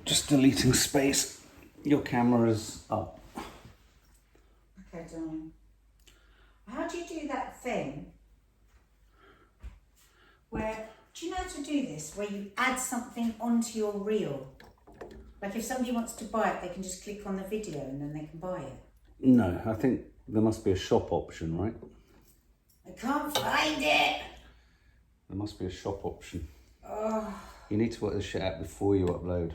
Just deleting space. Your camera's up. Okay, darling. How do you do that thing where, do you know how to do this, where you add something onto your reel? Like if somebody wants to buy it, they can just click on the video and then they can buy it. No, I think there must be a shop option, right? I can't find it. There must be a shop option. Oh. You need to work this shit out before you upload.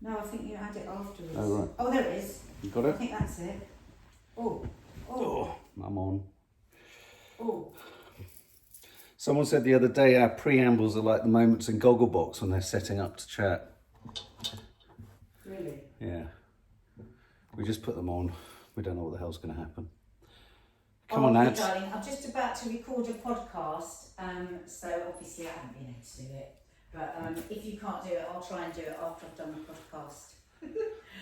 No, I think you add it afterwards. Oh, right. Oh, there it is. You got I it? think that's it. Oh. Oh, I'm on. Oh. Someone said the other day our preambles are like the moments in Gogglebox when they're setting up to chat. Really? Yeah. We just put them on. We don't know what the hell's going to happen. Come on, okay, lads. darling, I'm just about to record a podcast, so obviously I haven't been able to do it. But if you can't do it, I'll try and do it after I've done the podcast.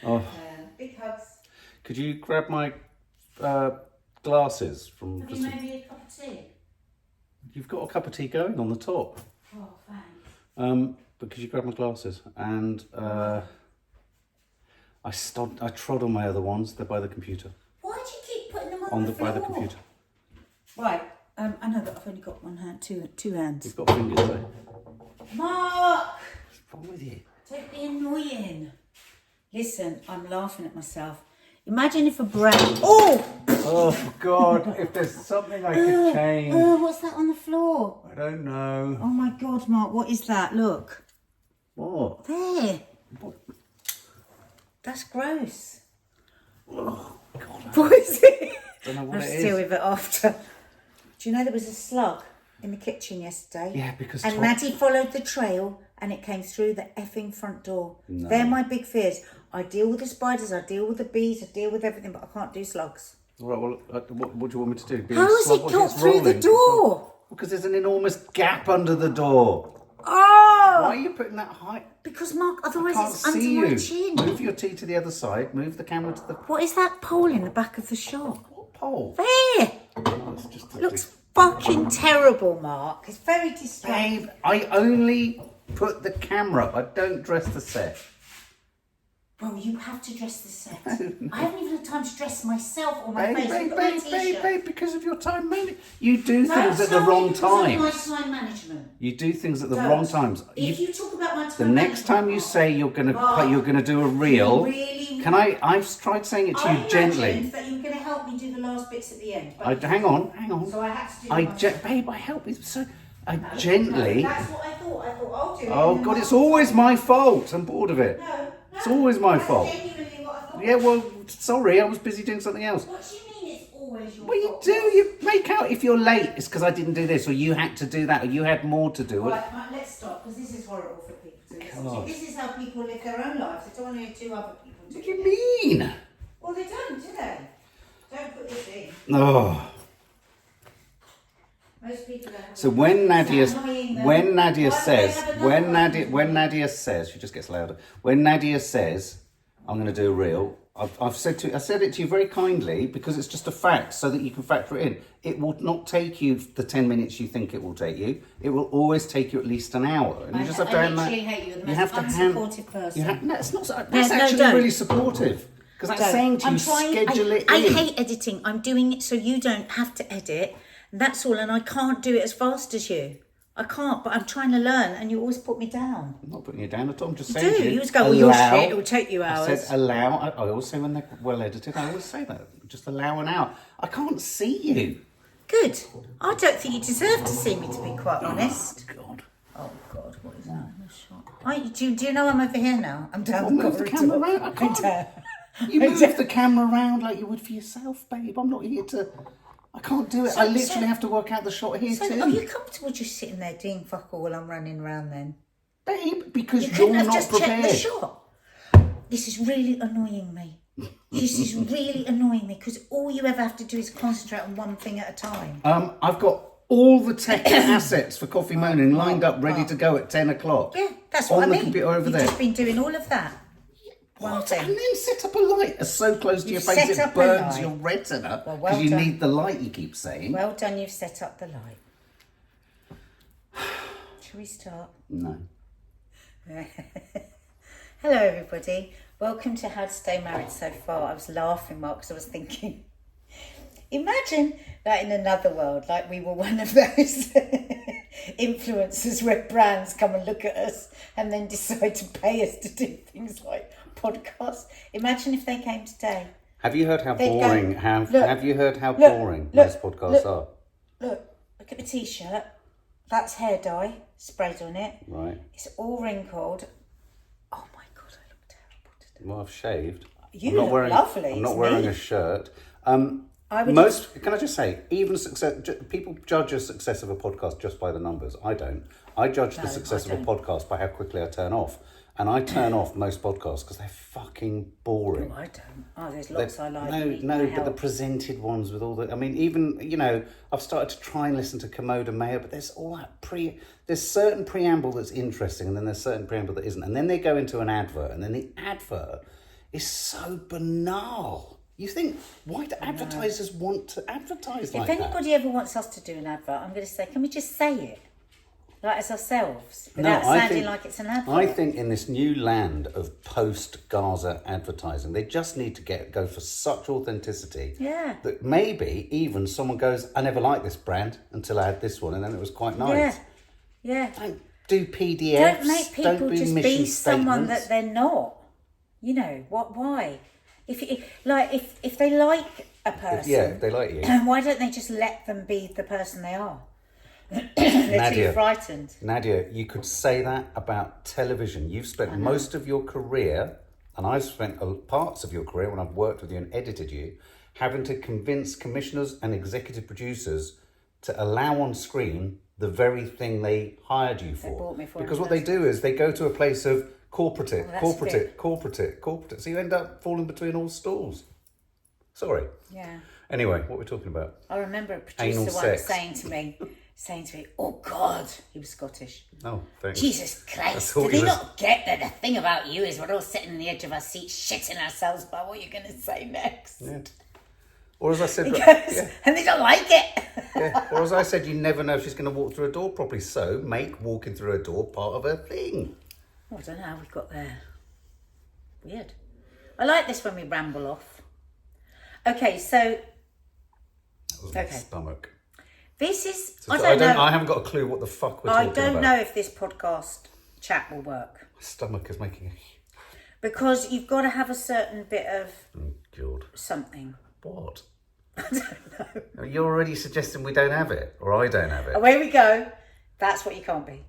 Oh. Big hugs. Could you grab my glasses from? Have you made me a cup of tea? You've got a cup of tea going on the top. Oh, thanks. But could you grab my glasses? And I trod on my other ones. They're by the computer. Why do you keep putting them on the floor? By the computer. Right. I know that I've only got one hand, two hands. You've got fingers though. Mark! What's wrong with you? Don't be annoying. Listen, I'm laughing at myself. Imagine if a brand... Oh! Oh God, if there's something I could change. Oh, what's that on the floor? I don't know. Oh my God, Mark, what is that? Look. What? There. What? That's gross. Oh God. What is it? I don't know what I'll it is. deal with it after. Do you know there was a slug in the kitchen yesterday? Yeah, because... And Maddie followed the trail and it came through the effing front door. No. They're my big fears. I deal with the spiders, I deal with the bees, I deal with everything, but I can't do slugs. All right, well, what do you want me to do? How has it got through the door? Because there's an enormous gap under the door. Oh! Why are you putting that high? Because, Mark, otherwise Can't it's under see my you. chin. Move your tea to the other side. Move the camera to the... What is that pole in the back of the shop? What pole? There! Oh, it's just a Looks fucking terrible, Mark. It's very distracting. Babe, I only put the camera up. I don't dress the set. Well, you have to dress the set. I haven't even had time to dress myself or my face. Babe, Look at my babe, t-shirt. babe, because of your time management. You do things at the Don't tell wrong me because time. of my time management. You do things at the Don't. wrong times. If you talk about my time The next time you management, say you're gonna Mark, you're gonna do a reel, really, can I? I've tried saying it to you gently. imagined that you were going to help me do the last bits at the end. But Hang on. So I had to do it myself. Babe, I help you. So I gently. No, that's what I thought. I thought I'll do it. Oh and then God, Mark it's will always say, my fault. I'm bored of it. No, It's always my that's fault. genuinely what I thought. Yeah, well, sorry, I was busy doing something else. What do you mean it's always your Well, you fault? do. You make out if you're late, it's because I didn't do this, or you had to do that, or you had more to do. Right, let's stop because this is horrible for people to listen to. God. This is how people live their own lives. They don't want to hear two other people do What do you it. mean? Well, they don't, do they? Don't put this in. Oh. Most people don't. So when Nadia says, she just gets louder. When Nadia says, "I'm going to do a reel," I said it to you very kindly because it's just a fact, so that you can factor it in. It will not take you the 10 minutes you think it will take you. It will always take you at least an hour, and you just have to hand that. I literally hate you. You're the most unsupportive person. No, it's not. That's no, actually don't. really supportive because that's saying to you, schedule it in. I hate editing. I'm doing it so you don't have to edit. That's all, and I can't do it as fast as you. I can't, but I'm trying to learn, and you always put me down. I'm not putting you down at all. I'm just You saying do. to you. You always go, well, your shit, it will take you I hours. said allow. I always say when they're well edited, I always say that. Just allow an hour. I can't see you. Good. I don't think you deserve to see me, to be quite honest. Oh, God. Oh, God, what is that in the shot? Do you know I'm over here now? I'm down Well, move the camera around. I can't. You move the camera around like you would for yourself, babe. I'm not here to... I can't do it. I literally have to work out the shot here too. Are you comfortable just sitting there doing fuck all while I'm running around then? Babe, because You you're couldn't have not just prepared. checked the shot. This is really annoying me. This is really annoying me because all you ever have to do is concentrate on one thing at a time. I've got all the tech and assets for Coffee Moaning lined up, ready to go at 10 o'clock. Yeah, that's what I mean. On the computer over there. You've just been doing all of that. What? And then set up a light so close to your You've face set it up a burns light. your retina Well, because well you done. need the light, you keep saying. Well done, you've set up the light. Shall we start? No. Hello, everybody. Welcome to How to Stay Married So Far. I was laughing, Mark, because I was thinking, imagine that in another world, like we were one of those influencers where brands come and look at us and then decide to pay us to do things like podcasts. Imagine if they came today. Have you heard how They'd boring? go, Have you heard how boring most podcasts are? Look at the t-shirt. That's hair dye sprayed on it. Right. It's all wrinkled. Oh my God, I look terrible today. Well, I've shaved. You I'm not look wearing, lovely. I'm not It's wearing me. a shirt. I would Can I just say, even people judge the success of a podcast just by the numbers. I don't. I judge the success of a podcast by how quickly I turn off. And I turn off most podcasts because they're fucking boring. I don't. Oh, there's lots I like. But the presented ones with all the... I mean, even, I've started to try and listen to Commode and Mayo, but there's all that There's certain preamble that's interesting, and then there's certain preamble that isn't. And then they go into an advert, and then the advert is so banal. You think, why do advertisers want to advertise like that? If anybody ever wants us to do an advert, I'm going to say, can we just say it? Like as ourselves, without sounding like it's an advert. I think in this new land of post-Gaza advertising, they just need to go for such authenticity that maybe even someone goes, I never liked this brand until I had this one, and then it was quite nice. Yeah. Don't do PDFs. Don't make people just be someone that they're not. You know what? Why? If they like a person, if they like you, why don't they just let them be the person they are? They're too frightened. Nadia, you could say that about television. You've spent most of your career, and I've spent parts of your career when I've worked with you and edited you, having to convince commissioners and executive producers to allow on screen the very thing they hired you for. They bought me for because what they do is they go to a place of corporate it. So you end up falling between all stools. Sorry. Yeah. Anyway, what we're talking about? I remember a producer once saying to me, oh God, he was Scottish. Oh, thanks. Jesus Christ, do they not get that the thing about you is we're all sitting on the edge of our seats shitting ourselves about what you're going to say next? Yeah. Or as I said... And they don't like it. Yeah. Or as I said, you never know if she's going to walk through a door properly, so make walking through a door part of her thing. Oh, I don't know how we got there. Weird. I like this when we ramble off. Okay, so... That was my stomach. This is... So I haven't got a clue what the fuck we're talking about. I don't know if this podcast chat will work. My stomach is making a... Because you've got to have a certain bit of... Oh, God. Something. What? I don't know. You're already suggesting we don't have it, or I don't have it. Away we go. That's what you can't be.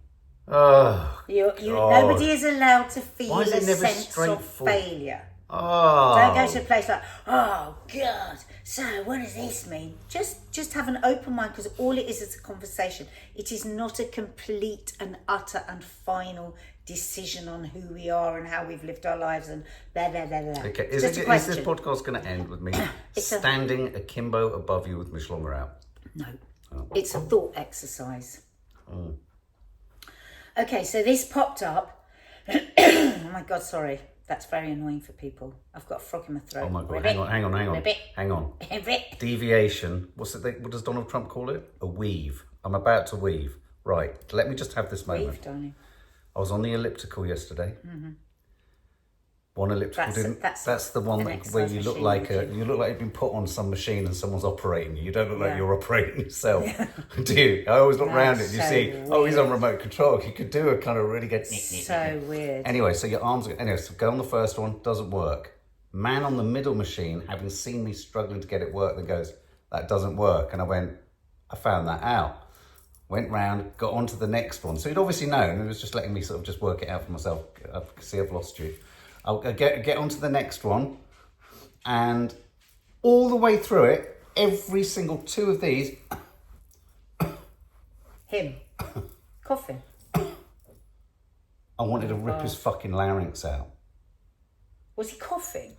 Oh, nobody is allowed to feel a sense of straightforward? failure. Oh. Don't go to a place like, oh God, so what does this mean? Just have an open mind, because all it is a conversation. It is not a complete and utter and final decision on who we are and how we've lived our lives and blah, blah, blah, blah. Okay, is this podcast going to end with me standing akimbo above you with my schlonger out? No, it's a thought exercise. Okay, so this popped up. Oh my God, sorry. That's very annoying for people. I've got a frog in my throat. Oh my God, hang on. Ribbit. Deviation. What does Donald Trump call it? A weave. I'm about to weave. Right, let me just have this moment. Weave, darling. I was on the elliptical yesterday. Mm-hmm. One elliptical that's the one where you look like you've been put on some machine and someone's operating you. You don't look like you're operating yourself, do you? I always look round it and you see, he's on remote control. You could do a kind of really good... So weird. Anyway, so your arms... Anyway, so go on the first one, doesn't work. Man on the middle machine, having seen me struggling to get it work, then goes, that doesn't work. And I went, I found that out. Went round, got on to the next one. So he'd obviously known, and it was just letting me sort of just work it out for myself. I can see I've lost you. I'll get on to the next one, and all the way through it, every single two of these... Him. Coughing. I wanted to rip his fucking larynx out. Was he coughing?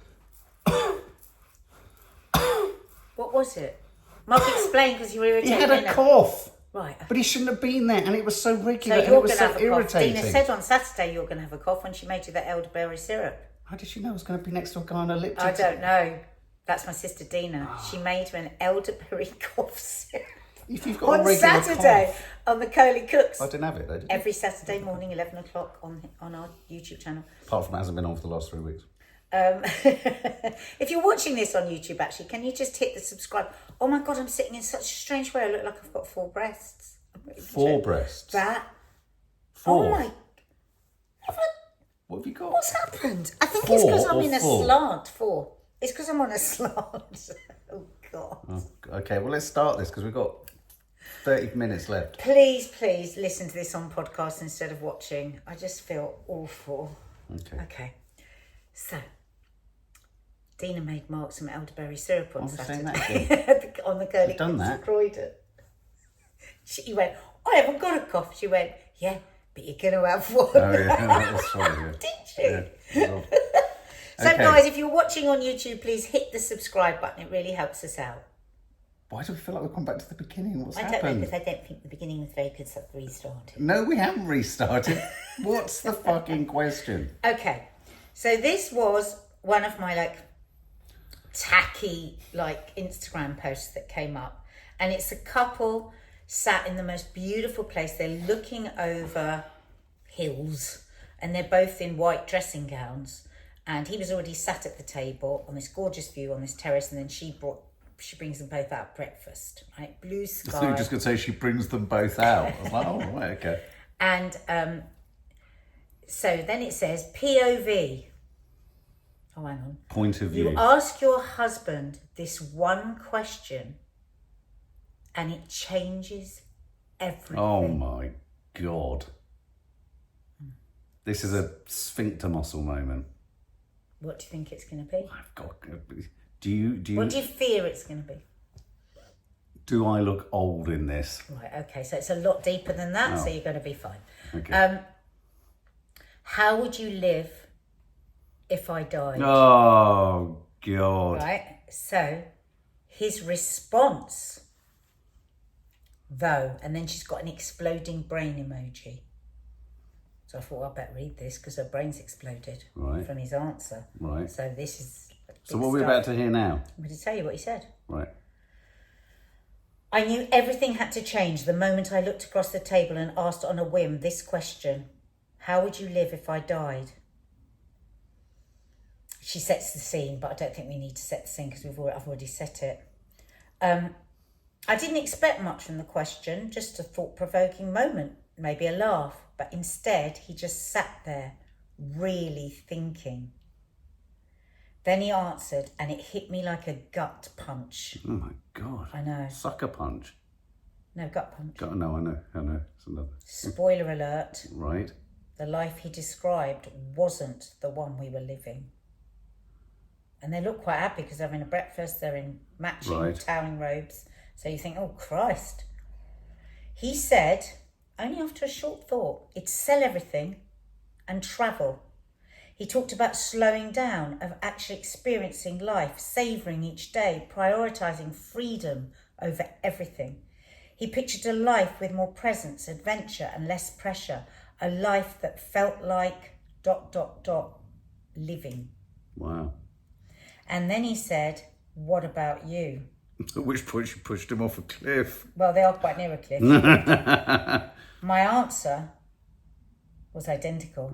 What was it? Mark, explain, because you were irritated. He had a cough. Right. But he shouldn't have been there, and it was so regular, So and it was so irritating. Dina said on Saturday you were going to have a cough when she made you that elderberry syrup. How did she know I was going to be next to a guy on elliptical? I don't know. That's my sister Dina. She made her an elderberry cough syrup. If you've got a On regular Saturday cough. on the Coley Cooks. I didn't have it though, did you? Every Saturday morning, 11 o'clock on our YouTube channel. Apart from it hasn't been on for the last 3 weeks. If you're watching this on YouTube, actually, can you just hit the subscribe? Oh my God, I'm sitting in such a strange way. I look like I've got 4 breasts. 4 breasts? That. 4? Oh my. What have you got? What's happened? I think 4 it's because I'm or in a 4? slant. 4. It's because I'm on a slant. Oh God. Oh, okay, well let's start this because we've got 30 minutes left. Please listen to this on podcast instead of watching. I just feel awful. Okay. So, Dina made Mark some elderberry syrup on Saturday on the Curly done Cooks that. in Croydon. He went, I haven't got a cough. She went, yeah, but you're going to have one. Oh yeah, that's right. Yeah. Did you? Yeah. So Okay. guys, if you're watching on YouTube, please hit the subscribe button. It really helps us out. Why do we feel like we've gone back to the beginning? What's I don't know, happened? because I don't think the beginning was very good, so I've restarted. No, we haven't restarted. What's the fucking question? Okay, so this was one of my tacky Instagram posts that came up, and it's a couple sat in the most beautiful place. They're looking over hills, and they're both in white dressing gowns. And he was already sat at the table on this gorgeous view on this terrace, and then she brings them both out breakfast, right? Blue sky. So you're just going to say she brings them both out. I was like, oh, right, okay. And so then it says POV. Oh, hang on. Point of view. You ask your husband this one question and it changes everything. Oh my God. This is a sphincter muscle moment. What do you think it's going to be? I've got. Do you? What do you fear it's going to be? Do I look old in this? Right, okay, so it's a lot deeper than that, so Oh. you're going to be fine. Okay. How would you live if I died? Oh God. Right, so his response, though, and then she's got an exploding brain emoji. So I thought, I better read this because her brain's exploded Right. from his answer. Right. So this is So what are we about to hear now? I'm going to tell you what he said. Right. I knew everything had to change the moment I looked across the table and asked on a whim this question. How would you live if I died? She sets the scene, but I don't think we need to set the scene because I've already set it. I didn't expect much from the question, just a thought-provoking moment, maybe a laugh. But instead, he just sat there, really thinking. Then he answered, and it hit me like a gut punch. Oh my God. I know. Sucker punch. No, gut punch. No, I know. It's another. Spoiler alert, Right. the life he described wasn't the one we were living. And they look quite happy because they're having a breakfast, they're in matching Right. toweling robes. So you think, oh, Christ. He said, only after a short thought, it'd sell everything and travel. He talked about slowing down, of actually experiencing life, savouring each day, prioritising freedom over everything. He pictured a life with more presence, adventure and less pressure, a life that felt like ... living. Wow. And then he said, what about you? At which point she pushed him off a cliff. Well, they are quite near a cliff. My answer was identical.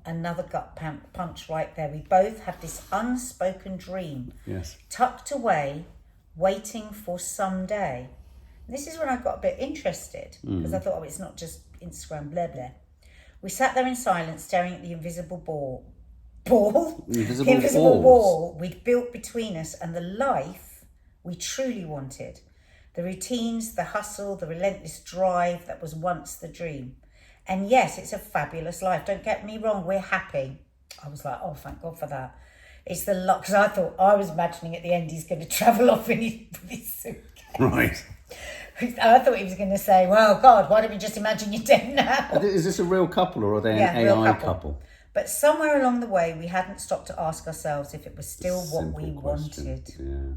Another gut punch right there. We both had this unspoken dream, Yes. tucked away, waiting for someday. And this is when I got a bit interested, because I thought, oh, it's not just Instagram, blah, blah. We sat there in silence, staring at the invisible invisible wall we'd built between us and the life we truly wanted. The routines, the hustle, the relentless drive that was once the dream. And yes, it's a fabulous life. Don't get me wrong, we're happy. I was like, oh, thank God for that. It's the luck, because I thought, I was imagining at the end he's going to travel off in his suitcase. Right. I thought he was going to say, well, God, why don't we just imagine you're dead now? Is this a real couple or are they an real AI couple? But somewhere along the way, we hadn't stopped to ask ourselves if it was still what we Simple question. wanted. Yeah.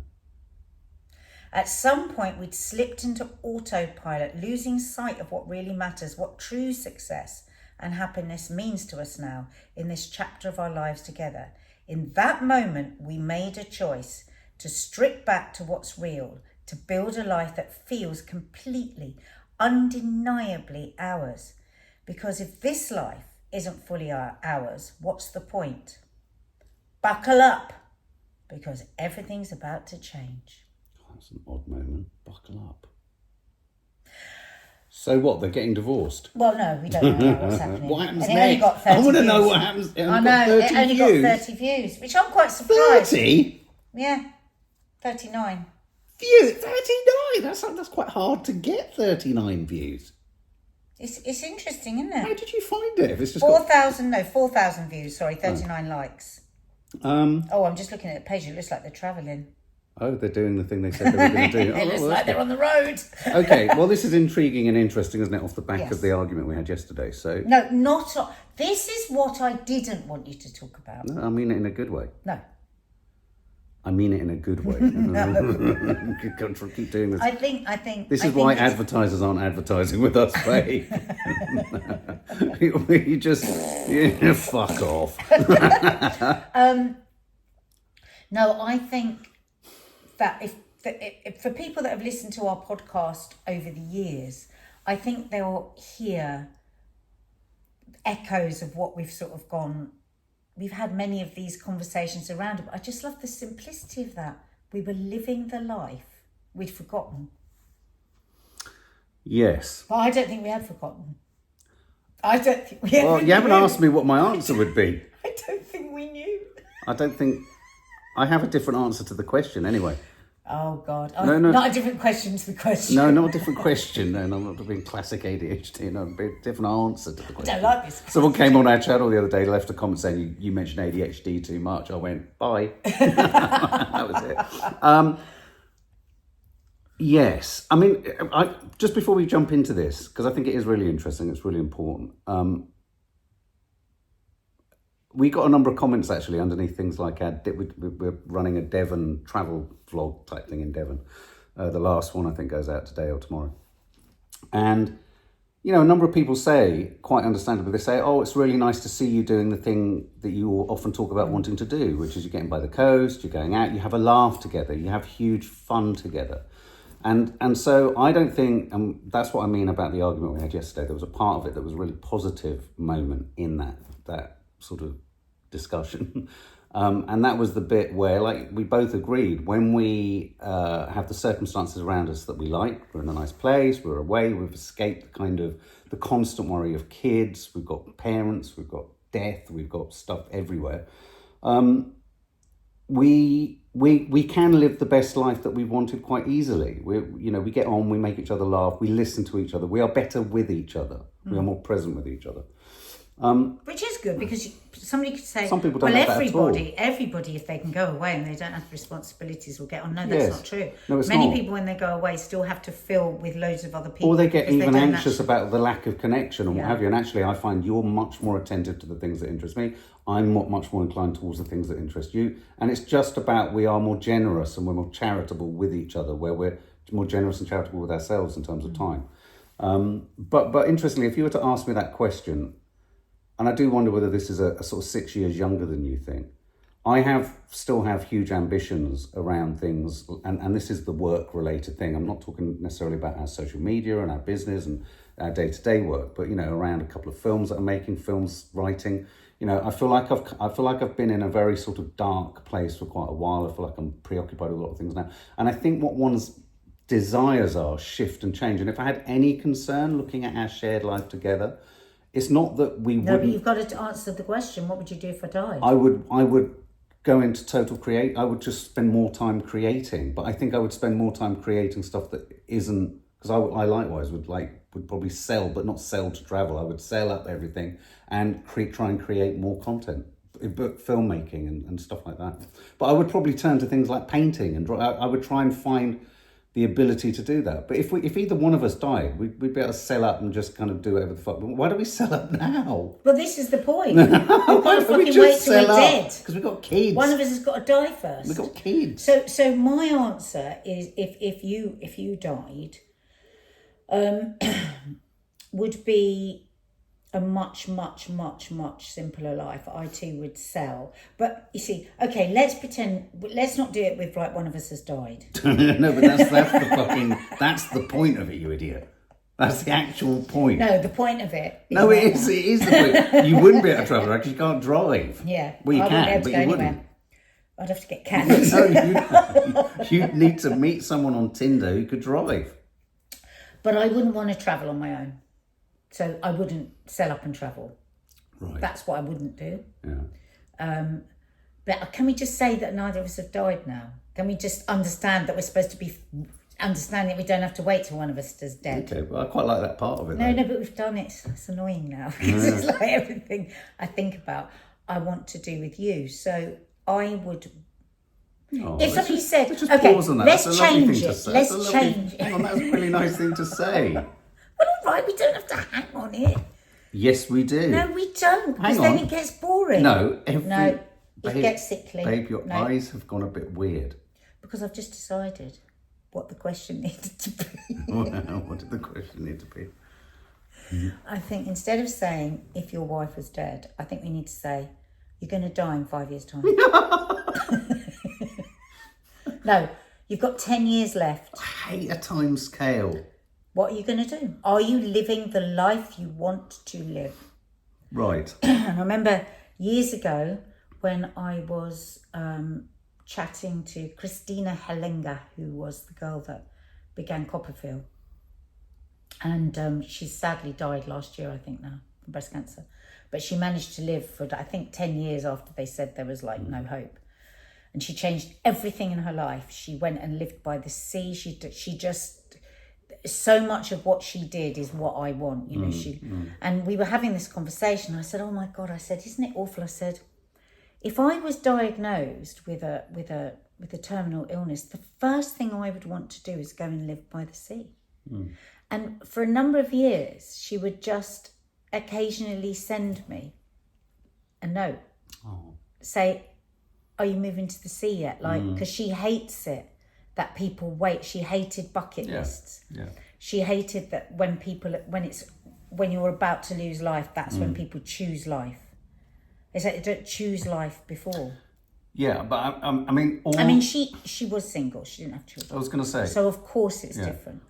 At some point, we'd slipped into autopilot, losing sight of what really matters, what true success and happiness means to us now in this chapter of our lives together. In that moment, we made a choice to strip back to what's real, to build a life that feels completely, undeniably ours. Because if this life isn't fully ours, what's the point? Buckle up, because everything's about to change. That's an odd moment. Buckle up. So what? They're getting divorced? Well, no, we don't know what's happening. What happens and next? It only got 30 I want to know views. what happens. I know, it only got 30 views, which I'm quite surprised. 30? Yeah, 39. Views? 39? That's quite hard to get 39 views. It's interesting, isn't How it? did you find it? If it's just 4,000 views, sorry, 39 likes. got... Oh, I'm just looking at the page. It looks like they're travelling. Oh, they're doing the thing they said they were going to do. It looks like they're on the road. Okay, well, this is intriguing and interesting, isn't it, off the back Yes. of the argument we had yesterday. So, No, this is what I didn't want you to talk about. no, I mean it in a good way. No. I mean it in a good way. Keep doing this. I think. This I is think why it's- advertisers aren't advertising with us, babe. You just, fuck off. No, I think that if for people that have listened to our podcast over the years, I think they'll hear echoes of what we've sort of gone. We've had many of these conversations around it, but I just love the simplicity of that. We were living the life we'd forgotten. Yes. But I don't think we had forgotten. I don't think we Well, you haven't asked me what my answer would be. I don't think we knew. I don't think... I have a different answer to the question anyway. Oh, God. No. Not a different question to the question. No, not a different question. No, not being classic ADHD. No, a different answer to the I question. don't like this. Someone came on our channel the other day, left a comment saying you mentioned ADHD too much. I went, bye. That was it. Yes. I mean, just before we jump into this, because I think it is really interesting, it's really important. We got a number of comments actually underneath things like we're running a Devon travel vlog type thing in Devon. The last one I think goes out today or tomorrow. And, you know, a number of people say, quite understandably, they say, oh, it's really nice to see you doing the thing that you often talk about wanting to do, which is you're getting by the coast, you're going out, you have a laugh together, you have huge fun together. And so I don't think, and that's what I mean about the argument we had yesterday, there was a part of it that was a really positive moment in that sort of discussion. And that was the bit where, like, we both agreed, when we have the circumstances around us that we like, we're in a nice place, we're away, we've escaped the constant worry of kids, we've got parents, we've got death, we've got stuff everywhere. We can live the best life that we wanted quite easily. We get on, we make each other laugh, we listen to each other, we are better with each other, we are more present with each other. Which is good, because somebody could say, Some people don't well, have that at all. everybody, if they can go away and they don't have responsibilities, will get on. No, that's Yes. not true. No, it's Many not. people, when they go away, still have to fill with loads of other people. Or they get because even don't anxious about the lack of connection and what Yeah. have you. And actually, I find you're much more attentive to the things that interest me. I'm much more inclined towards the things that interest you. And it's just about we are more generous and we're more charitable with each other, where we're more generous and charitable with ourselves in terms of time. But interestingly, if you were to ask me that question, and I do wonder whether this is a sort of 6 years younger than you think, I still have huge ambitions around things, and this is the work-related thing. I'm not talking necessarily about our social media and our business and our day-to-day work, but around a couple of films that I'm making, films writing. I feel like I've been in a very sort of dark place for quite a while. I feel like I'm preoccupied with a lot of things now, and I think what one's desires are shift and change. And if I had any concern looking at our shared life together, it's not that we No, wouldn't. but you've got to answer the question. What would you do if I died? I would go into total create. I would just spend more time creating. But I think I would spend more time creating stuff that isn't, because I likewise would probably sell, but not sell to travel. I would sell up everything and try and create more content, but filmmaking and stuff like that. But I would probably turn to things like painting and draw. I would try and find the ability to do that. But if either one of us died, we'd be able to sell up and just kind of do whatever the fuck. Why do we sell up now? Well, this is the point. We've got to Why don't we fucking just wait till we're sell up? dead. Because we've got kids. One of us has got to die first. We've got kids. So my answer is, if you died, would be, a much, much, much, much simpler life, I too would sell. But you see, okay, let's not do it with like one of us has died. No, but that's the point of it, you idiot. That's the actual point. No, the point of it. No, it is the point. You wouldn't be able to travel because you can't drive. Yeah. Well, you I wouldn't be can, able to but go you anywhere. wouldn't. I'd have to get canned. No, you'd need to meet someone on Tinder who could drive. But I wouldn't want to travel on my own. So I wouldn't sell up and travel. Right. That's what I wouldn't do. Yeah. But can we just say that neither of us have died now? Can we just understand that we're supposed to be understanding we don't have to wait till one of us is dead? Okay, well, I quite like that part of it. No, though. but we've done it. It's annoying now because it's like everything I think about, I want to do with you. So I would. Oh, If somebody said, let's just okay, pause on that. let's That's a lovely change thing to it. say. Let's That's a lovely- change Hang on, that's a really nice thing to say. Well, all right, we don't have to hang on it. Yes, we do. No, we don't, because Hang then on. it gets boring. No, It gets sickly. Babe, your No. eyes have gone a bit weird. Because I've just decided what the question needed to be. What did the question need to be? I think instead of saying, if your wife was dead, I think we need to say, you're going to die in 5 years' time. No, you've got 10 years left. I hate a time scale. What are you going to do? Are you living the life you want to live? Right. And I remember years ago when I was chatting to Christina Hellinger, who was the girl that began Copperfield. And she sadly died last year, I think now, from breast cancer. But she managed to live for, I think, 10 years after they said there was like no hope. And she changed everything in her life. She went and lived by the sea. She just, so much of what she did is what I want, you know. And we were having this conversation. I said, oh my God, I said, isn't it awful? I said, if I was diagnosed with a terminal illness, the first thing I would want to do is go and live by the sea. And for a number of years, she would just occasionally send me a note, say, are you moving to the sea yet? Like, because she hates it that people wait. She hated bucket lists. Yeah. She hated that when you're about to lose life, that's when people choose life. It's like they don't choose life before. Yeah, but She was single. She didn't have children. I was going to say. So of course it's different.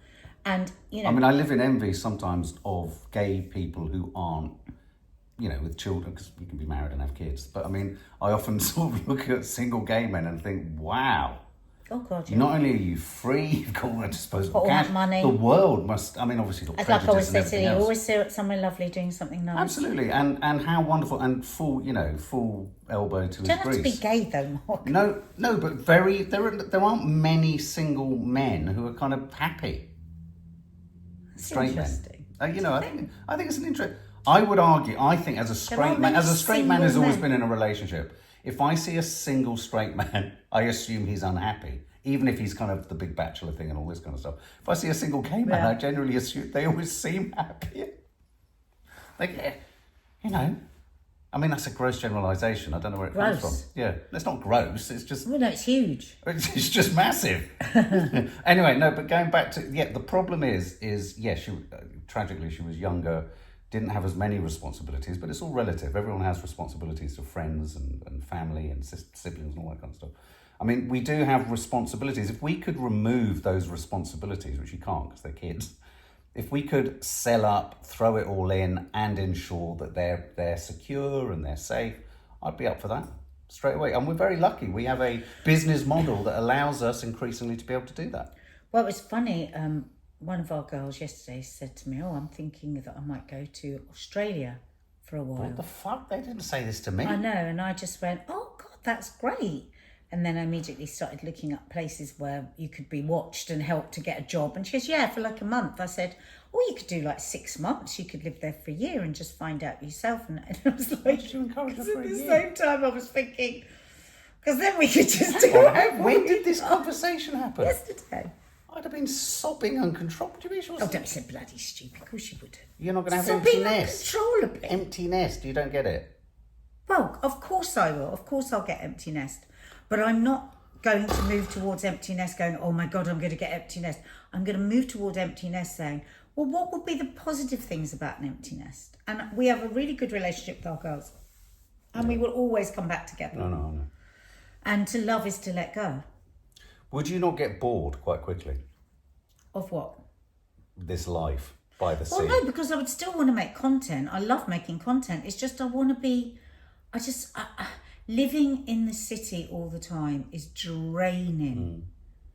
And you know, I live in envy sometimes of gay people who aren't, with children, because you can be married and have kids. But I often sort of look at single gay men and think, wow. oh God, yeah. Not only are you free, you've got all that disposable Got all cash. that money. The world must. Obviously, got It's like I always prejudice say and to everything you, else. always see somewhere lovely doing something nice. Absolutely, and how wonderful and full elbow to You don't his have to be grease. gay though, Mark. No, but there aren't many single men who are kind of happy. It's Straight interesting. men. I think it's an interest. I would argue. I think as a straight man who's always been in a relationship, if I see a single straight man, I assume he's unhappy. Even if he's kind of the big bachelor thing and all this kind of stuff. If I see a single gay man, I generally assume they always seem happy. That's a gross generalisation. I don't know where it comes from. Yeah, it's not gross. It's just. Well, no, it's huge. It's just massive. Anyway, no, but going back to the problem is she tragically she was younger, didn't have as many responsibilities, but it's all relative. Everyone has responsibilities to friends and family and siblings and all that kind of stuff. We do have responsibilities. If we could remove those responsibilities, which you can't because they're kids, if we could sell up, throw it all in, and ensure that they're secure and they're safe, I'd be up for that straight away. And we're very lucky. We have a business model that allows us increasingly to be able to do that. Well, it was funny. One of our girls yesterday said to me, "Oh, I'm thinking that I might go to Australia for a while." What the fuck? They didn't say this to me. I know, and I just went, "Oh God, that's great." And then I immediately started looking up places where you could be watched and helped to get a job. And she goes, yeah, for like a month. I said, oh, you could do like 6 months. You could live there for a year and just find out yourself. And I was like, you encourage her for a at the year? same time I was thinking, because then we could just do whatever When we did this want. conversation happen? Yesterday. I'd have been sobbing uncontrollable. What do you mean she was Oh, don't be so bloody stupid. Of course you would. You're not going to have empty Sobbing nest. uncontrollably. Empty nest. You don't get it. Well, of course I will. Of course I'll get empty nest. But I'm not going to move towards empty nest going, oh my God, I'm going to get empty nest. I'm going to move towards empty nest saying, well, what would be the positive things about an empty nest? And we have a really good relationship with our girls. And we will always come back together. No. And to love is to let go. Would you not get bored quite quickly? Of what? This life by the sea. Well, no, because I would still want to make content. I love making content. It's just living in the city all the time is draining.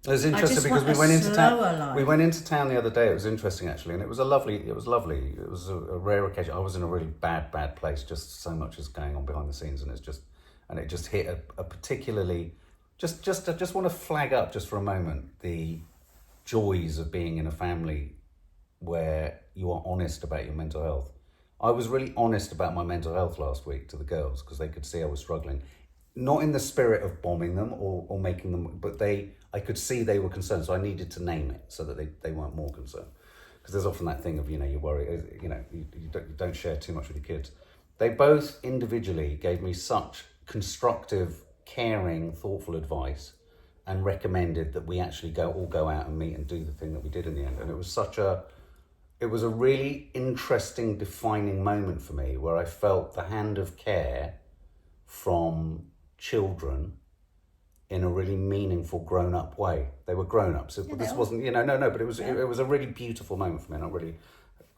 It was interesting because we went into town. We went into town the other day. It was interesting actually, and it was lovely. It was a rare occasion. I was in a really bad place. Just so much is going on behind the scenes, and it just hit a particularly. I just want to flag up just for a moment the joys of being in a family where you are honest about your mental health. I was really honest about my mental health last week to the girls because they could see I was struggling. Not in the spirit of bombing them or making them, but I could see they were concerned, so I needed to name it so that they weren't more concerned. Because there's often that thing of, you worry, you don't share too much with your kids. They both individually gave me such constructive, caring, thoughtful advice and recommended that we actually all go out and meet and do the thing that we did in the end. And it was a really interesting, defining moment for me where I felt the hand of care from children in a really meaningful grown-up way. They were grown-ups. But this wasn't, but it was a really beautiful moment for me, and I really,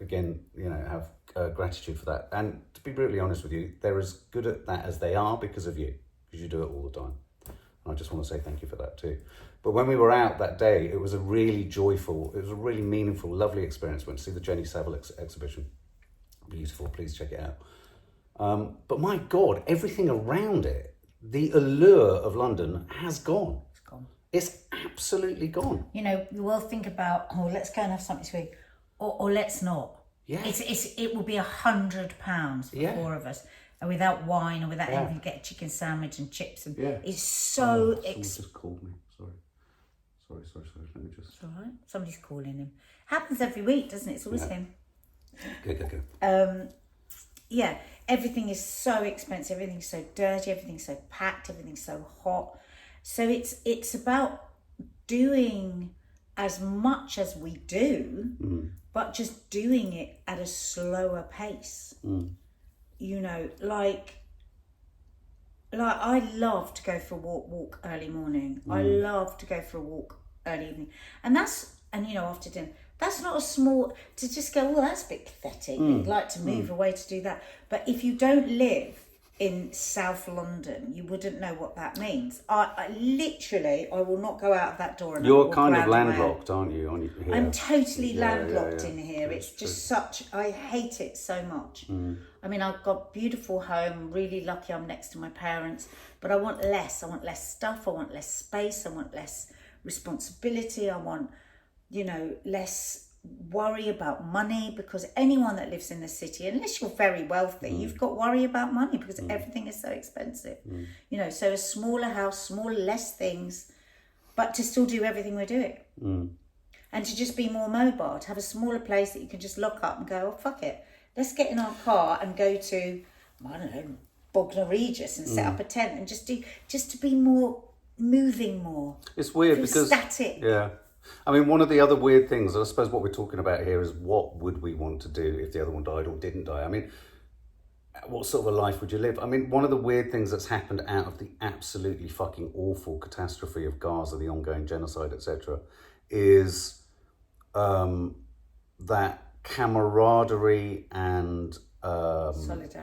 again, have gratitude for that. And to be brutally honest with you, they're as good at that as they are because of you, because you do it all the time. And I just want to say thank you for that too. But when we were out that day, it was a really joyful, it was a really meaningful, lovely experience. Went to see the Jenny Savile exhibition. Beautiful, please check it out. But my God, everything around it, the allure of London has gone. It's gone. It's absolutely gone. We'll think about, let's go and have something to eat, or let's not. Yeah. It will be £100 for four of us, and without wine or without anything, get a chicken sandwich and chips, and it's so. Someone just called me. Sorry. Let me just. It's all right. Somebody's calling him. Happens every week, doesn't it? It's always him. Go. Yeah, everything is so expensive, everything's so dirty, everything's so packed, everything's so hot. So it's about doing as much as we do, but just doing it at a slower pace. Like I love to go for a walk early morning. I love to go for a walk early evening. And after dinner. That's not a small, to just go, that's a bit pathetic. You'd like to move away to do that. But if you don't live in South London, you wouldn't know what that means. I will not go out of that door. And you're kind of landlocked, aren't you? Here? I'm totally landlocked in here. It's just I hate it so much. I mean, I've got a beautiful home. I'm really lucky I'm next to my parents. But I want less. I want less stuff. I want less space. I want less responsibility. I want less worry about money, because anyone that lives in the city, unless you're very wealthy, you've got worry about money because everything is so expensive. So a smaller house, less things, but to still do everything we're doing. And to just be more mobile, to have a smaller place that you can just lock up and go, fuck it. Let's get in our car and go to, I don't know, Bognor Regis and set up a tent and just to be more, moving more. It's weird because static. Yeah. I mean, one of the other weird things, I suppose what we're talking about here is what would we want to do if the other one died or didn't die? I mean, what sort of a life would you live? I mean, one of the weird things that's happened out of the absolutely fucking awful catastrophe of Gaza, the ongoing genocide, etc., is that camaraderie and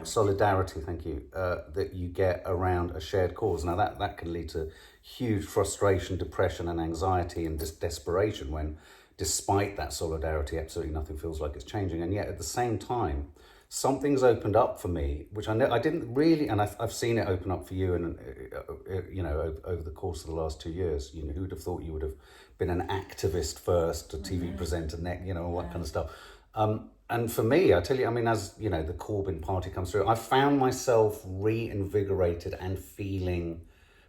solidarity, thank you, that you get around a shared cause. Now that can lead to huge frustration, depression and anxiety and desperation when, despite that solidarity, absolutely nothing feels like it's changing. And yet at the same time, something's opened up for me, which I didn't really, and I've seen it open up for you, and over the course of the last 2 years. Who'd have thought you would have been an activist first, a TV presenter next, all that kind of stuff. And for me, I tell you, I mean, as the Corbyn party comes through, I found myself reinvigorated and feeling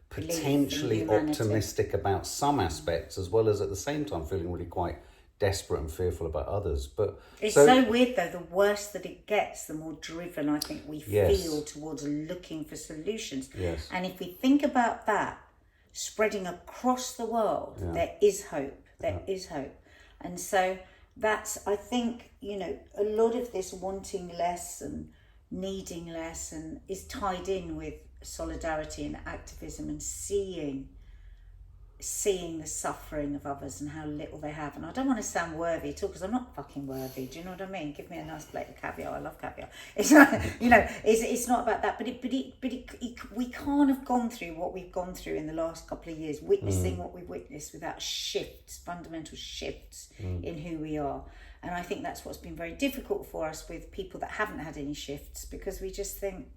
potentially optimistic about some aspects, as well as at the same time feeling really quite desperate and fearful about others. But it's so weird though, the worse that it gets, the more driven I think we feel towards looking for solutions. And if we think about that spreading across the world, there is hope. There is hope. And so I think, a lot of this wanting less and needing less and is tied in with solidarity and activism and seeing the suffering of others and how little they have. And I don't want to sound worthy at all, because I'm not fucking worthy. Do you know what I mean? Give me a nice plate of caviar. I love caviar. It's not, it's not about that. We can't have gone through what we've gone through in the last couple of years, witnessing what we've witnessed, without shifts, fundamental shifts in who we are. And I think that's what's been very difficult for us with people that haven't had any shifts, because we just think,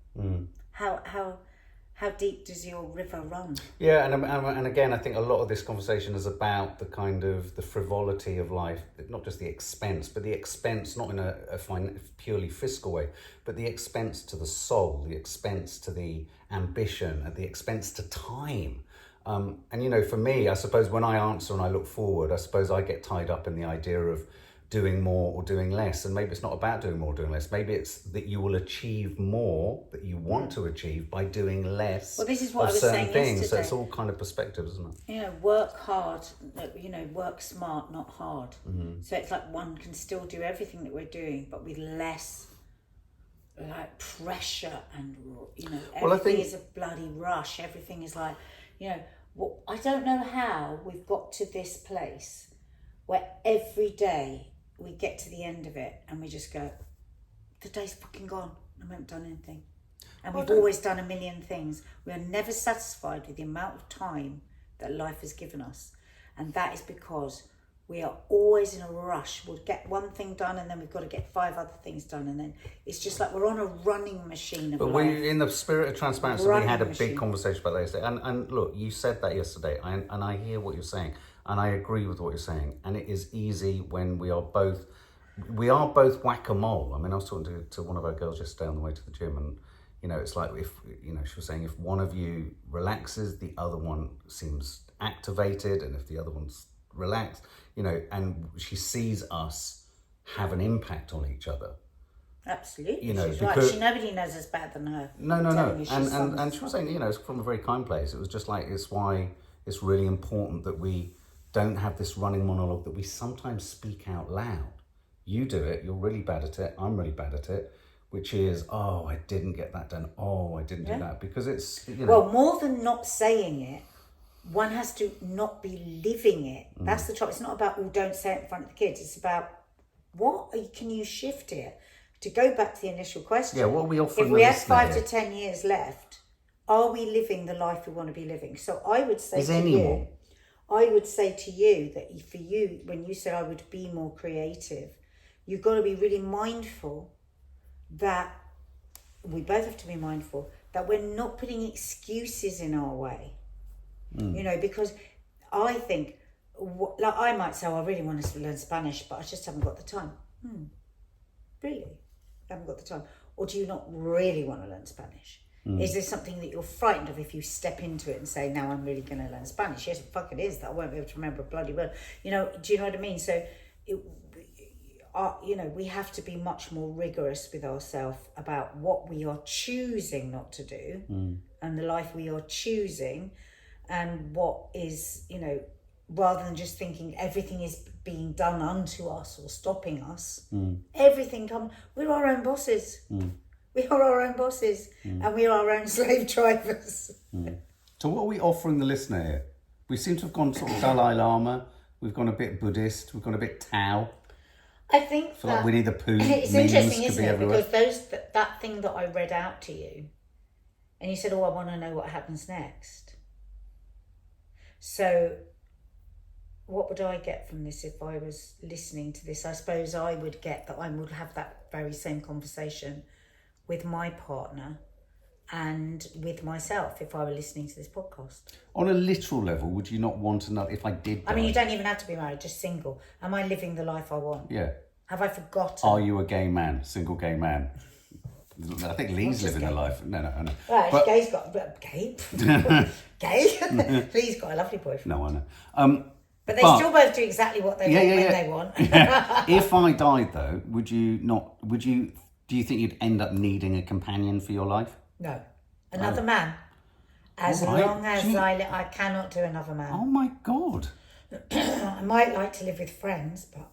how deep does your river run? Yeah, and again, I think a lot of this conversation is about the kind of the frivolity of life, not just the expense, but the expense not in a purely fiscal way, but the expense to the soul, the expense to the ambition, and the expense to time. And for me, I suppose when I answer and I look forward, I suppose I get tied up in the idea of doing more or doing less. And maybe it's not about doing more or doing less. Maybe it's that you will achieve more that you want to achieve by doing less. Well, this is what of I was certain saying things. yesterday. So it's all kind of perspective, isn't it? Work hard, work smart, not hard. So it's like one can still do everything that we're doing, but with less like pressure and, everything is a bloody rush. Everything is like, I don't know how we've got to this place where every day we get to the end of it and we just go, the day's fucking gone. I haven't done anything. And we've always done a million things. We are never satisfied with the amount of time that life has given us. And that is because we are always in a rush. We'll get one thing done and then we've got to get 5 other things done. And then it's just like we're on a running machine of life. But in the spirit of transparency, we had a big conversation about that yesterday. And look, you said that yesterday, and I hear what you're saying. And I agree with what you're saying. And it is easy when we are both whack-a-mole. I mean, I was talking to one of our girls yesterday on the way to the gym, and, it's like if, she was saying if one of you relaxes, the other one seems activated. And if the other one's relaxed, and she sees us have an impact on each other. Absolutely. She's right. Nobody knows us better than her. No. And she was saying, it's from a very kind place. It was just like, it's why it's really important that we don't have this running monologue that we sometimes speak out loud. You do it, you're really bad at it, I'm really bad at it, which is, oh, I didn't get that done, oh, I didn't do that, because it's, Well, more than not saying it, one has to not be living it. That's the trouble. It's not about, don't say it in front of the kids, it's about, can you shift it? To go back to the initial question. Yeah, what are we offering? If we have 5 to 10 years left, are we living the life we want to be living? So I would say I would say to you that for you, when you said I would be more creative, you've got to be really mindful that we both have to be mindful that we're not putting excuses in our way. Because I think, like I might say, I really want to learn Spanish, but I just haven't got the time. Really? I haven't got the time. Or do you not really want to learn Spanish? Is there something that you're frightened of if you step into it and say, now I'm really going to learn Spanish? Yes, fuck it is that I won't be able to remember a bloody word. Do you know what I mean? So, we have to be much more rigorous with ourselves about what we are choosing not to do and the life we are choosing, and what is, rather than just thinking everything is being done unto us or stopping us. We're our own bosses. We are our own bosses, and we are our own slave drivers. So what are we offering the listener here? We seem to have gone sort of Dalai Lama, we've gone a bit Buddhist, we've gone a bit Tao. I think feel like Winnie the Pooh. It's interesting, isn't it? Because that thing that I read out to you, and you said, I want to know what happens next. So what would I get from this if I was listening to this? I suppose I would get that I would have that very same conversation with my partner and with myself if I were listening to this podcast. On a literal level, would you not want to know if I did die? I mean, you don't even have to be married, just single. Am I living the life I want? Yeah. Have I forgotten? Are you a gay man, single gay man? I think Lee's living a life. No. Well, but Gay's got... Gay? Gay? Lee's got a lovely boyfriend. No, I know. But they still both do exactly what they want when they want. If I died, though, do you think you'd end up needing a companion for your life? No. Another man. As long as I cannot do another man. Oh my God. I might like to live with friends, but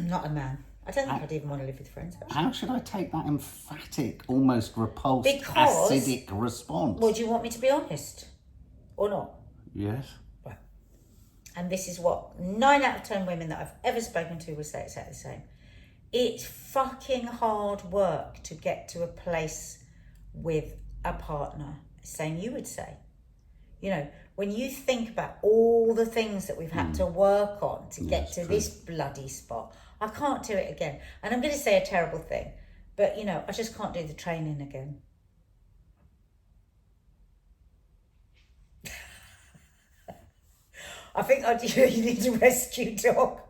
Not a man. I don't think I'd even want to live with friends. Actually. How should I take that emphatic, almost repulsed, Because- acidic response? Well, do you want me to be honest? Or not? Yes. Right. And this is what 9 out of 10 women that I've ever spoken to will say exactly the same. It's fucking hard work to get to a place with a partner. Same you would say. You know, when you think about all the things that we've had to work on to get to this bloody spot, I can't do it again. And I'm going to say a terrible thing, but, you know, I just can't do the training again. I think you need a rescue dog,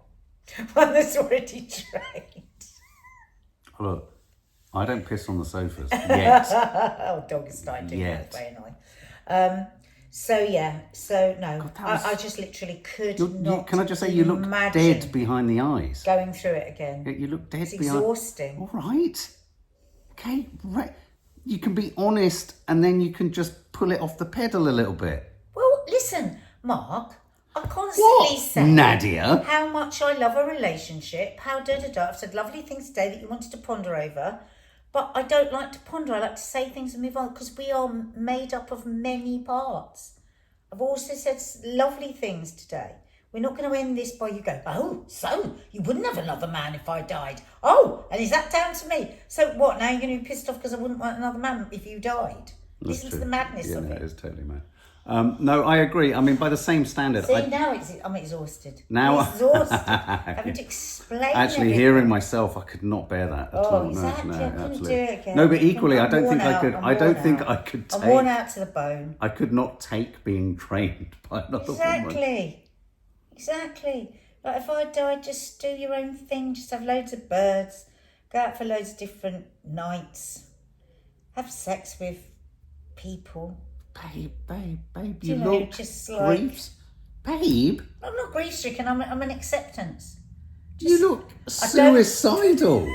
one that's already trained. Look, I don't piss on the sofas yet. Oh, dog is starting doing that. Yet. It's very annoying. So no, God, that was- I just literally could You- not. can I just say you look imagine dead behind the eyes? going through it again. You look dead It's behind. exhausting. All right. Okay. Right. You can be honest, and then you can just pull it off the pedal a little bit. Well, listen, Mark. I constantly What, say Nadia? how much I love a relationship. How da. I've said lovely things today that you wanted to ponder over, but I don't like to ponder. I like to say things and move on because we are made up of many parts. I've also said lovely things today. We're not going to end this by you go, oh, so you wouldn't have another man if I died. Oh, and is that down to me? So what, now you're going to be pissed off because I wouldn't want another man if you died? Listen to the madness of Yeah, it. it is totally mad. No, I agree. I mean, by the same standard. See, now I'm exhausted. Now- I'm exhausted. Having to explain Actually, everything. hearing myself, I could not bear that at all. Exactly. No, I couldn't absolutely. do it again. No, but equally, I don't I'm think I worn could. out. I don't I'm think worn I out. could I'm take. worn out to the bone. I could not take being trained by another woman. Exactly. Like if I died, just do your own thing. Just have loads of birds. Go out for loads of different nights. Have sex with people. Babe, You you know, look just like- griefs. Babe, I'm not grief stricken. I'm an acceptance. you look don't- suicidal.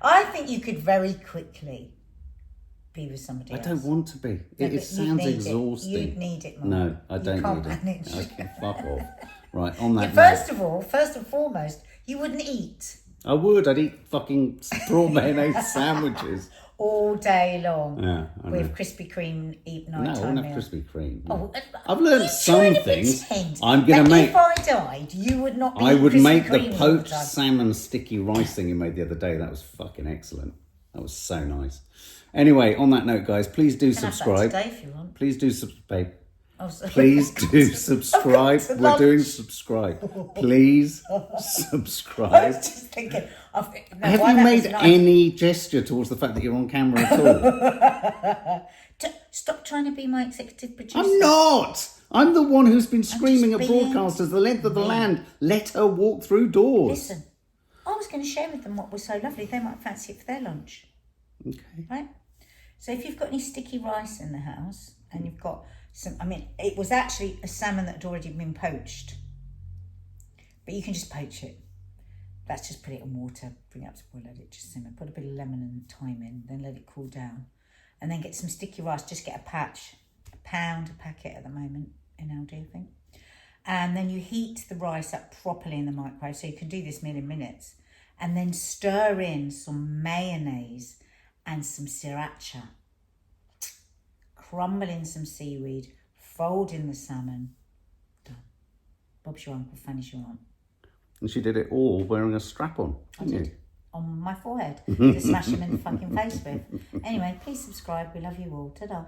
I think you could very quickly be with somebody I else. don't want to be. No, It but sounds you'd need exhausting. You'd need it, Mark. No, I don't You can't need it. manage. Okay, fuck off. Right, on that First note, of all, first and foremost, you wouldn't eat I would. I'd eat fucking prawn mayonnaise sandwiches. all day long Yeah, I with know. Krispy Kreme eat No, I nighttime wouldn't have meal. Krispy Kreme. Oh, I've learned you're some trying to things. pretend I'm gonna that make. If I died, you would not be I would Krispy make the Kreme all the poached time. salmon sticky rice thing you made the other day. That was fucking excellent. That was so nice. Anyway, on that note, guys, please do You can have that subscribe. today if you want. Please do subscribe. Oh, sorry. Please do subscribe. to We're doing lunch. subscribe. Please I subscribe. was just thinking. Have you made any gesture towards the fact that you're on camera at all? Stop trying to be my executive producer. I'm not. I'm the one who's been screaming at just being broadcasters the length of the land. Let her walk through doors. Listen, I was going to share with them what was so lovely. They might fancy it for their lunch. Okay. Right? So if you've got any sticky rice in the house and you've got some, I mean, it was actually a salmon that had already been poached. But you can just poach it. That's just put it in water, bring it up to boil, let it just simmer, put a bit of lemon and thyme in, then let it cool down. And then get some sticky rice, just get a patch, £1 a packet at the moment in Aldi, I think. And then you heat the rice up properly in the microwave, so you can do this meal in minutes. And then stir in some mayonnaise and some sriracha. Crumble in some seaweed, fold in the salmon. Done. Bob's your uncle, Fanny's your aunt. And she did it all wearing a strap on, didn't you? On my forehead to smash him in the fucking face with. Anyway, please subscribe. We love you all. Ta-da.